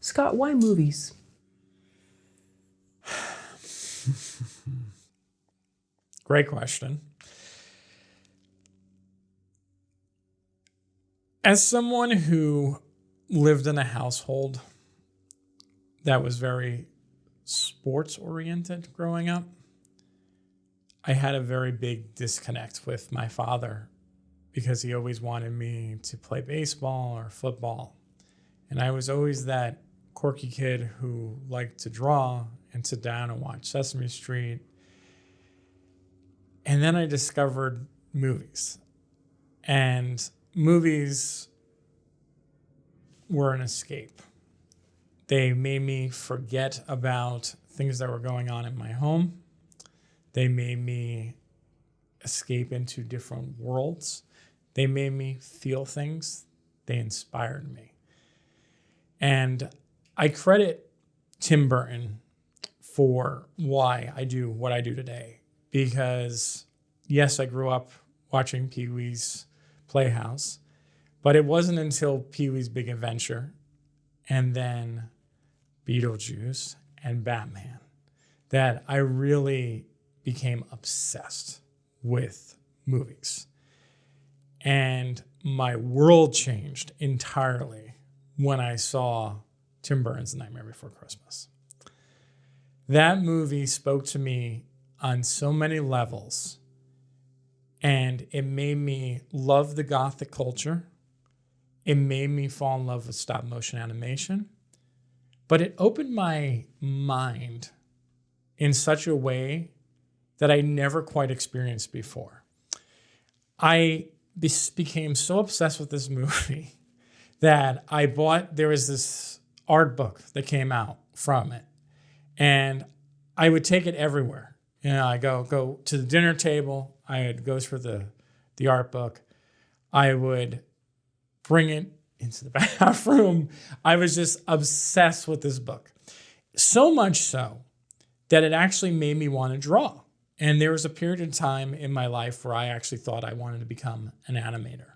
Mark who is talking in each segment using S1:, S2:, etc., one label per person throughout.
S1: Scott, why movies?
S2: Great question. As someone who lived in a household that was very sports oriented growing up, I had a very big disconnect with my father because he always wanted me to play baseball or football. And I was always that quirky kid who liked to draw and sit down and watch Sesame Street. And then I discovered movies. And movies were an escape. They made me forget about things that were going on in my home. They made me escape into different worlds. They made me feel things. They inspired me. And I credit Tim Burton for why I do what I do today. Because yes, I grew up watching Pee-wee's Playhouse, but it wasn't until Pee-wee's Big Adventure and then Beetlejuice and Batman that I really became obsessed with movies. And my world changed entirely when I saw Tim Burton's Nightmare Before Christmas. That movie spoke to me on so many levels, and it made me love the Gothic culture. It made me fall in love with stop motion animation, but it opened my mind in such a way that I never quite experienced before. I became so obsessed with this movie that there was this art book that came out from it, and I would take it everywhere. You know, I go to the dinner table, I would go through the art book, I would bring it into the bathroom. I was just obsessed with this book. So much so that it actually made me want to draw. And there was a period of time in my life where I actually thought I wanted to become an animator.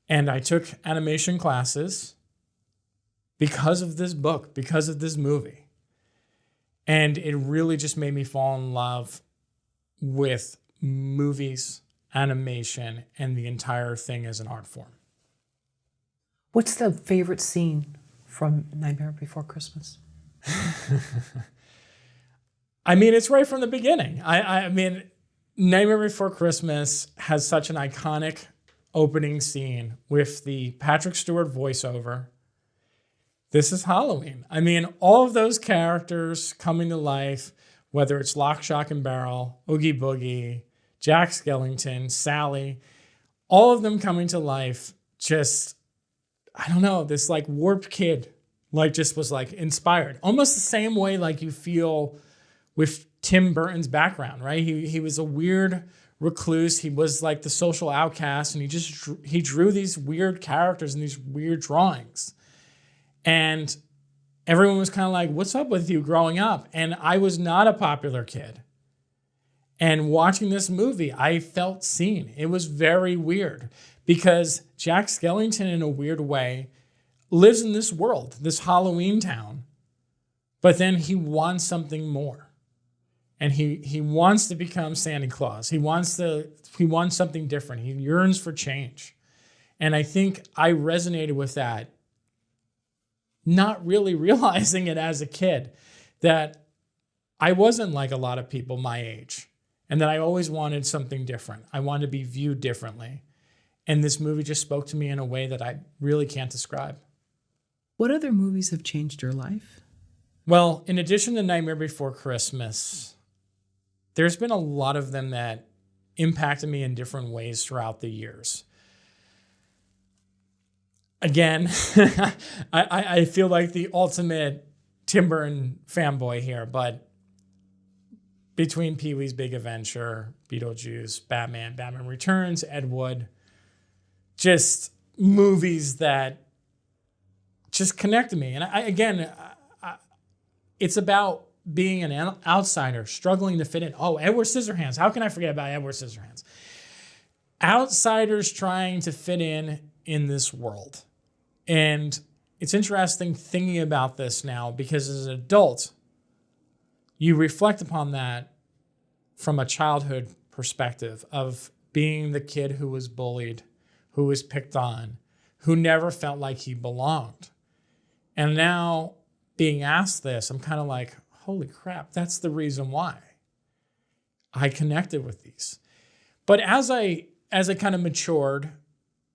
S2: And I took animation classes because of this book, because of this movie. And it really just made me fall in love with movies, animation, and the entire thing as an art form.
S1: What's the favorite scene from Nightmare Before Christmas?
S2: I mean, it's right from the beginning. I mean, Nightmare Before Christmas has such an iconic opening scene with the Patrick Stewart voiceover. This is Halloween. I mean, all of those characters coming to life, whether it's Lock, Shock, and Barrel, Oogie Boogie, Jack Skellington, Sally, all of them coming to life, just, I don't know, this like warped kid, like just was like inspired. Almost the same way like you feel with Tim Burton's background, right? He was a weird recluse. He was like the social outcast, and he drew these weird characters and these weird drawings. And everyone was kind of like, what's up with you growing up? And I was not a popular kid. And watching this movie, I felt seen. It was very weird because Jack Skellington, in a weird way, lives in this world, this Halloween town, but then he wants something more. And he wants to become Santa Claus. He wants something different. He yearns for change. And I think I resonated with that, not really realizing it as a kid, that I wasn't like a lot of people my age, and that I always wanted something different. I wanted to be viewed differently. And this movie just spoke to me in a way that I really can't describe.
S1: What other movies have changed your life?
S2: Well, in addition to Nightmare Before Christmas, there's been a lot of them that impacted me in different ways throughout the years. Again, I feel like the ultimate Tim Burton fanboy here, but between Pee-wee's Big Adventure, Beetlejuice, Batman Returns, Ed Wood, just movies that just connected me. And it's about being an outsider, struggling to fit in. Oh, Edward Scissorhands. How can I forget about Edward Scissorhands? Outsiders trying to fit in this world. And it's interesting thinking about this now because as an adult, you reflect upon that from a childhood perspective of being the kid who was bullied, who was picked on, who never felt like he belonged. And now being asked this, I'm kind of like, holy crap, that's the reason why I connected with these. But as I kind of matured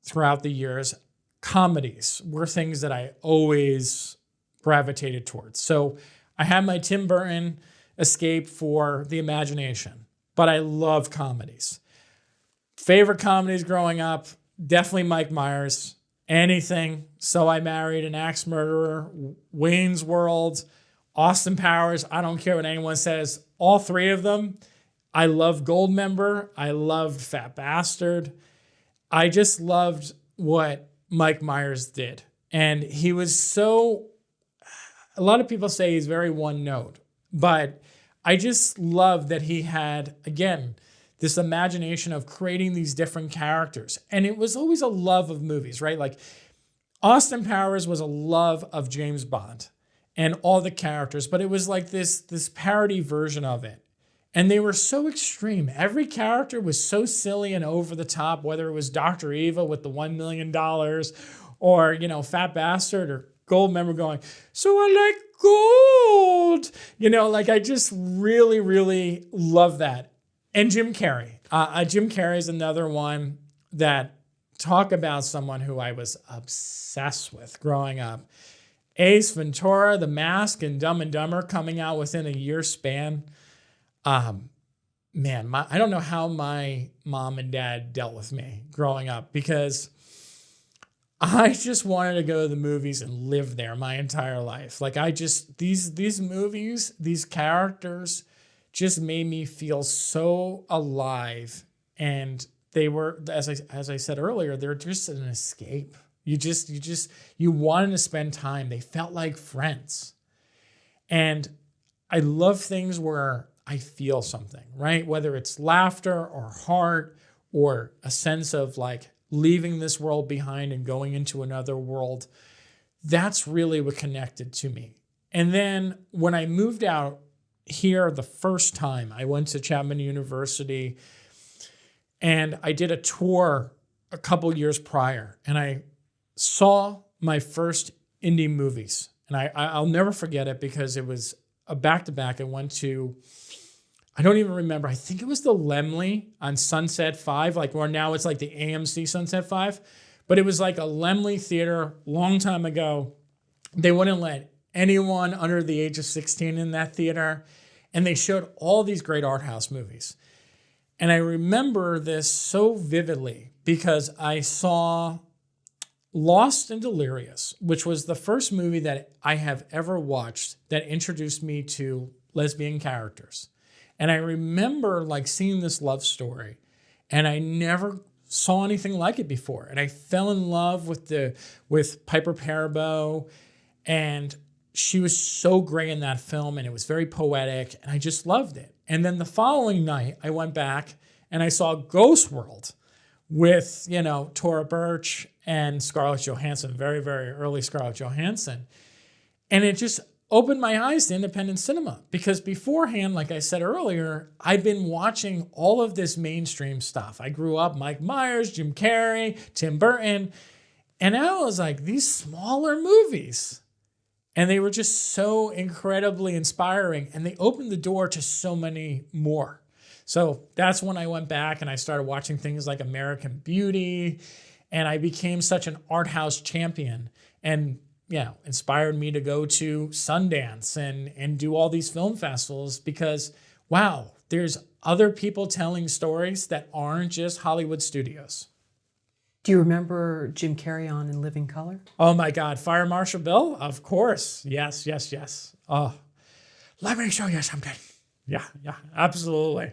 S2: throughout the years, comedies were things that I always gravitated towards. So I had my Tim Burton escape for the imagination, but I love comedies. Favorite comedies growing up, definitely Mike Myers, anything. So I Married an Axe Murderer, Wayne's World, Austin Powers. I don't care what anyone says. All three of them. I loved Goldmember. I loved Fat Bastard. I just loved what Mike Myers did. And he was so, a lot of people say he's very one note, but I just love that he had, again, this imagination of creating these different characters. And it was always a love of movies, right? Like Austin Powers was a love of James Bond and all the characters, but it was like this parody version of it. And they were so extreme. Every character was so silly and over the top, whether it was Dr. Evil with the $1 million or, you know, Fat Bastard or Goldmember going, so I like gold. You know, like I just really, really love that. And Jim Carrey. Jim Carrey is another one that talk about someone who I was obsessed with growing up. Ace Ventura, The Mask, and Dumb and Dumber coming out within a year span. Man, I don't know how my mom and dad dealt with me growing up because I just wanted to go to the movies and live there my entire life. Like these movies, these characters just made me feel so alive. And they were, as I said earlier, they're just an escape. You wanted to spend time. They felt like friends. And I love things where I feel something, right? Whether it's laughter or heart or a sense of like leaving this world behind and going into another world. That's really what connected to me. And then when I moved out here the first time, I went to Chapman University and I did a tour a couple years prior and I saw my first indie movies. And I'll never forget it because it was a back-to-back. I went to, I don't even remember. I think it was the Laemmle on Sunset 5, like where now it's like the AMC Sunset 5. But it was like a Laemmle theater long time ago. They wouldn't let anyone under the age of 16 in that theater. And they showed all these great art house movies. And I remember this so vividly because I saw Lost and Delirious, which was the first movie that I have ever watched that introduced me to lesbian characters. And I remember like seeing this love story and I never saw anything like it before. And I fell in love with Piper Perabo and she was so great in that film and it was very poetic and I just loved it. And then the following night I went back and I saw Ghost World with, you know, Tora Birch and Scarlett Johansson, very, very early Scarlett Johansson. And it just opened my eyes to independent cinema because beforehand, like I said earlier, I'd been watching all of this mainstream stuff. I grew up Mike Myers, Jim Carrey, Tim Burton, and I was like, these smaller movies. And they were just so incredibly inspiring and they opened the door to so many more. So that's when I went back and I started watching things like American Beauty and I became such an art house champion and, you know, inspired me to go to Sundance and do all these film festivals because, wow, there's other people telling stories that aren't just Hollywood studios.
S1: Do you remember Jim Carrey on In Living Color?
S2: Oh my God, Fire Marshal Bill? Of course. Yes, yes, yes. Oh, let me show you something. Yeah, absolutely.